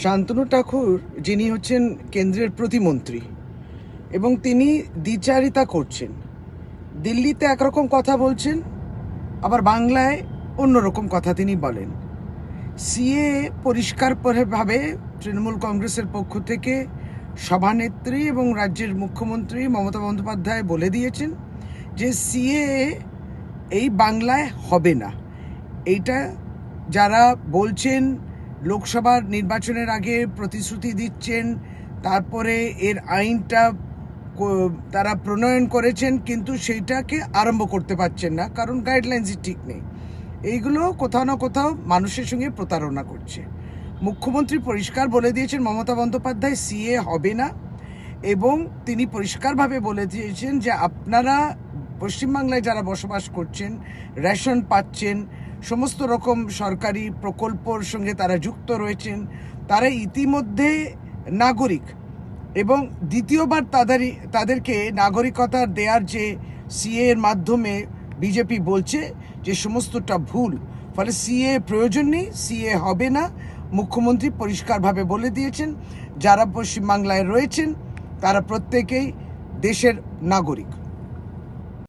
শান্তনু ঠাকুর যিনি হচ্ছেন কেন্দ্রের প্রতিমন্ত্রী এবং তিনি দ্বিচারিতা করছেন। দিল্লিতে একরকম কথা বলছেন, আবার বাংলায় অন্যরকম কথা তিনি বলেন। সিএ পরিষ্কারভাবে তৃণমূল কংগ্রেসের পক্ষ থেকে সভানেত্রী এবং রাজ্যের মুখ্যমন্ত্রী মমতা বন্দ্যোপাধ্যায় বলে দিয়েছেন যে সিএ এই বাংলায় হবে না। এইটা যারা বলছেন লোকসভার নির্বাচনের আগে প্রতিশ্রুতি দিচ্ছেন, তারপরে এর আইনটা তারা প্রণয়ন করেছেন, কিন্তু সেইটাকে আরম্ভ করতে পারছেন না কারণ গাইডলাইন্সই ঠিক নেই। এইগুলো কোথাও না কোথাও মানুষের সঙ্গে প্রতারণা করছে। মুখ্যমন্ত্রী পরিষ্কার বলে দিয়েছেন মমতা বন্দ্যোপাধ্যায় সিএ হবে না, এবং তিনি পরিষ্কারভাবে বলে দিয়েছেন যে আপনারা পশ্চিমবাংলায় যারা বসবাস করছেন, রেশন পাচ্ছেন, সমস্ত রকম সরকারি প্রকল্পর সঙ্গে তারা যুক্ত রয়েছেন, তারা ইতিমধ্যে নাগরিক, এবং দ্বিতীয়বার তাদেরকে নাগরিকতা দেওয়ার যে সিএ এর মাধ্যমে বিজেপি বলছে যে সমস্তটা ভুল, ফলে সিএ প্রয়োজন নেই, সিএ হবে না। মুখ্যমন্ত্রী পরিষ্কারভাবে বলে দিয়েছেন যারা পশ্চিমবাংলায় রয়েছেন তারা প্রত্যেকেই দেশের নাগরিক।